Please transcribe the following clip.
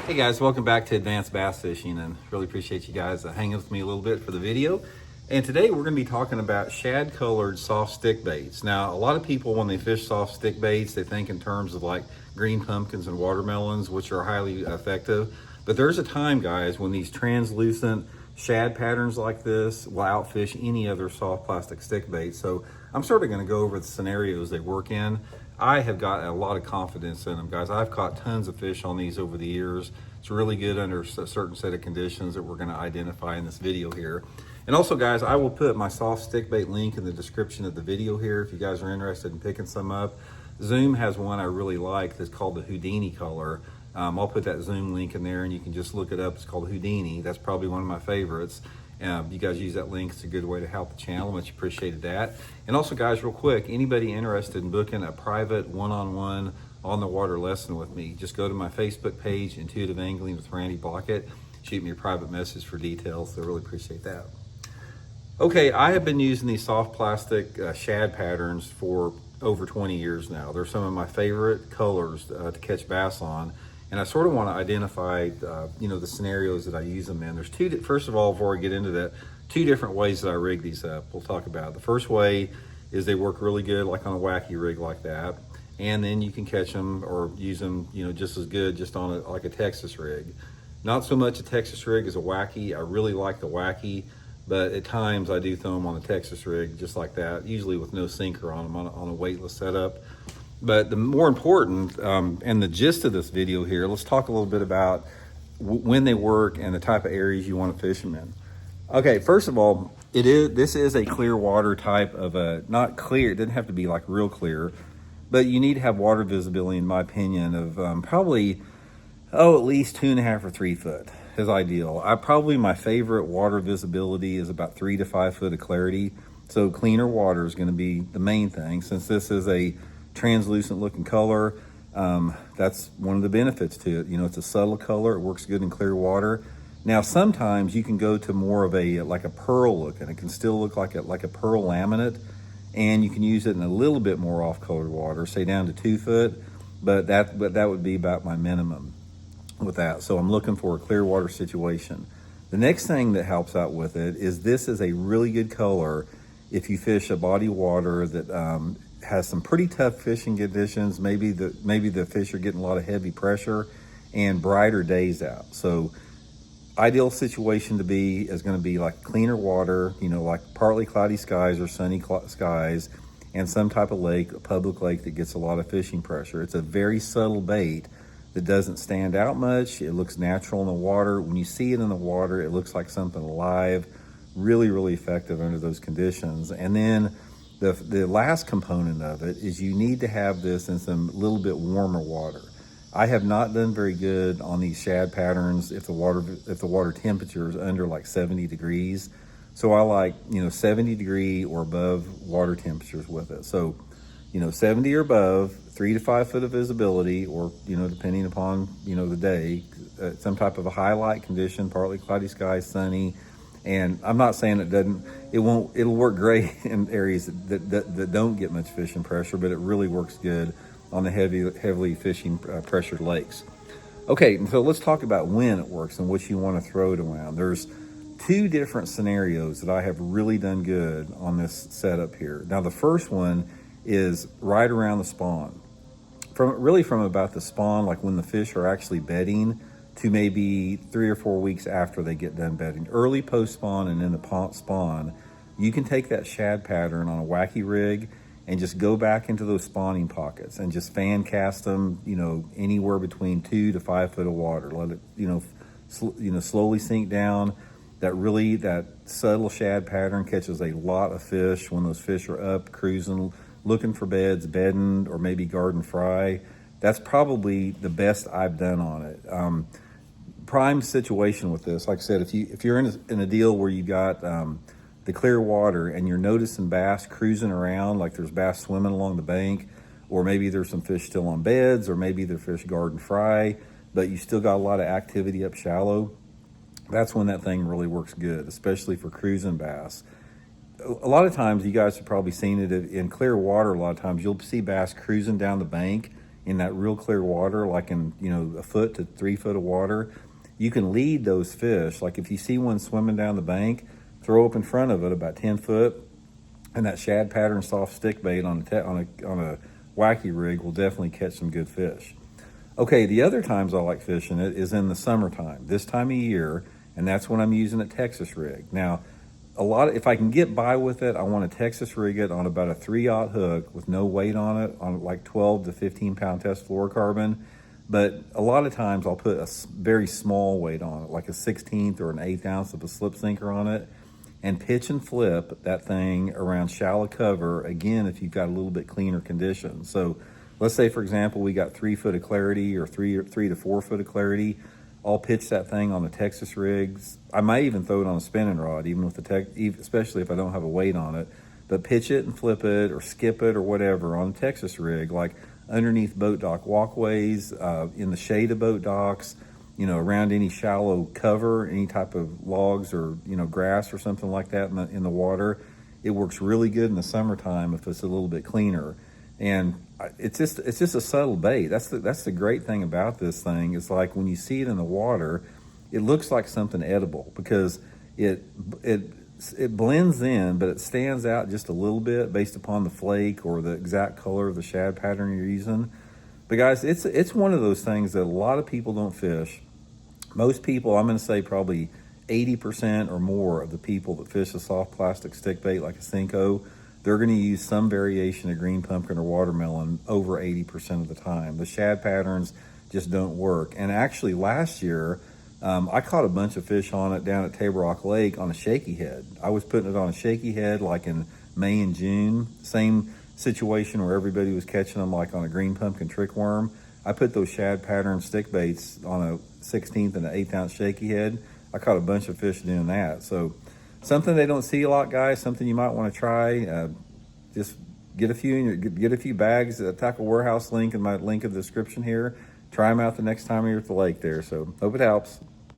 Hey guys, welcome back to Advanced Bass Fishing, and really appreciate you guys hanging with me a little bit for the video. And today we're going to be talking about shad colored soft stick baits. Now, a lot of people when they fish soft stick baits, they think in terms of like green pumpkins and watermelons, which are highly effective. But there's a time, guys, when these translucent shad patterns like this will outfish any other soft plastic stick bait. So I'm sort of going to go over the scenarios they work in. I have got a lot of confidence in them, guys. I've caught tons of fish on these over the years. It's really good under a certain set of conditions that we're going to identify in this video here. And also, guys, I will put my soft stick bait link in the description of the video here if you guys are interested in picking some up. Zoom has one I really like that's called the Houdini color. I'll put that Zoom link in there and you can just look it up. It's called Houdini. That's probably one of my favorites. You guys use that link. It's a good way to help the channel. Much appreciated that. And also, guys, real quick, anybody interested in booking a private one-on-one on the water lesson with me, just go to my Facebook page, Intuitive Angling with Randy Blaukat. Shoot me a private message for details. So I really appreciate that. Okay, I have been using these soft plastic shad patterns for over 20 years now. They're some of my favorite colors to catch bass on. And I sort of want to identify, the scenarios that I use them in. There's two, first of all, before I get into that, two different ways that I rig these up. We'll talk about it. The first way is they work really good, like on a wacky rig like that. And then you can catch them or use them, just as good, just on like a Texas rig. Not so much a Texas rig as a wacky. I really like the wacky, but at times I do throw them on a Texas rig just like that, usually with no sinker on them on a weightless setup. But the more important, and the gist of this video here, let's talk a little bit about when they work and the type of areas you want to fish them in. Okay, first of all, this is a clear water type of not clear, it doesn't have to be like real clear, but you need to have water visibility, in my opinion, of probably, at least 2.5 or 3 foot is ideal. My favorite water visibility is about 3 to 5 foot of clarity. So cleaner water is going to be the main thing. Since this is a translucent looking color, that's one of the benefits to it. It's a subtle color. It works good in clear water. Now, sometimes you can go to more of like a pearl look, and it can still look like a pearl laminate, and you can use it in a little bit more off colored water, say down to 2 foot, but that would be about my minimum with that. So I'm looking for a clear water situation. The next thing that helps out with it is this is a really good color if you fish a body of water that has some pretty tough fishing conditions. Maybe the fish are getting a lot of heavy pressure and brighter days out. So ideal situation to be is going to be like cleaner water, like partly cloudy skies or sunny skies, and some type of lake, a public lake that gets a lot of fishing pressure. It's a very subtle bait that doesn't stand out much. It looks natural in the water. When you see it in the water, it looks like something alive. Really, really effective under those conditions. And then the last component of it is you need to have this in some little bit warmer water. I have not done very good on these shad patterns if the water temperature is under like 70 degrees. So I like 70 degree or above water temperatures with it. So 70 or above, 3 to 5 foot of visibility, or depending upon the day, some type of a highlight condition, partly cloudy skies, sunny. And I'm not saying it'll work great in areas that don't get much fishing pressure, but it really works good on the heavily fishing pressured lakes. Okay, so let's talk about when it works and what you want to throw it around. There's 2 different scenarios that I have really done good on this setup here. Now, the first one is right around the spawn. From about the spawn, like when the fish are actually bedding, to maybe 3 or 4 weeks after they get done bedding. Early post-spawn and in the spawn, you can take that shad pattern on a wacky rig and just go back into those spawning pockets and just fan cast them, anywhere between 2 to 5 foot of water. Let it, slowly sink down. That subtle shad pattern catches a lot of fish when those fish are up, cruising, looking for beds, bedding, or maybe garden fry. That's probably the best I've done on it. Prime situation with this, like I said, if you're in a deal where you got the clear water and you're noticing bass cruising around, like there's bass swimming along the bank, or maybe there's some fish still on beds, or maybe they're fish garden fry, but you still got a lot of activity up shallow, that's when that thing really works good, especially for cruising bass. A lot of times, you guys have probably seen it in clear water. A lot of times you'll see bass cruising down the bank in that real clear water, like in, you know, a foot to 3 foot of water, you can lead those fish. Like if you see one swimming down the bank, throw up in front of it about 10 foot, and that shad pattern soft stick bait on a wacky rig will definitely catch some good fish. Okay, the other times I like fishing it is in the summertime, this time of year, and that's when I'm using a Texas rig. Now, if I can get by with it, I want to Texas rig it on about a 3/0 hook with no weight on it, on like 12 to 15 pound test fluorocarbon. But a lot of times I'll put a very small weight on it, like a 1/16 or an 1/8 ounce of a slip sinker on it, and pitch and flip that thing around shallow cover, again, if you've got a little bit cleaner conditions. So let's say, for example, we got 3 foot of clarity or 3 to 4 foot of clarity. I'll pitch that thing on the Texas rigs. I might even throw it on a spinning rod, even with especially if I don't have a weight on it. But pitch it and flip it or skip it or whatever on a Texas rig, like underneath boat dock walkways, in the shade of boat docks, you know, around any shallow cover, any type of logs or, you know, grass or something like that in the water. It works really good in the summertime if it's a little bit cleaner. And it's just a subtle bait. That's the great thing about this thing. It's like when you see it in the water, it looks like something edible because it blends in, but it stands out just a little bit based upon the flake or the exact color of the shad pattern you're using. But guys, it's one of those things that a lot of people don't fish. Most people, I'm going to say probably 80% or more of the people that fish a soft plastic stick bait like a Senko, they're going to use some variation of green pumpkin or watermelon over 80% of the time. The shad patterns just don't work. And actually last year, I caught a bunch of fish on it down at Table Rock Lake on a shaky head. I was putting it on a shaky head like in May and June. Same situation where everybody was catching them like on a green pumpkin trick worm. I put those shad pattern stick baits on a 1/16 and an 1/8 ounce shaky head. I caught a bunch of fish doing that. So something they don't see a lot, guys, something you might want to try. Just get a few bags, Tackle Warehouse link in my link in the description here. Try them out the next time you're at the lake there. So hope it helps.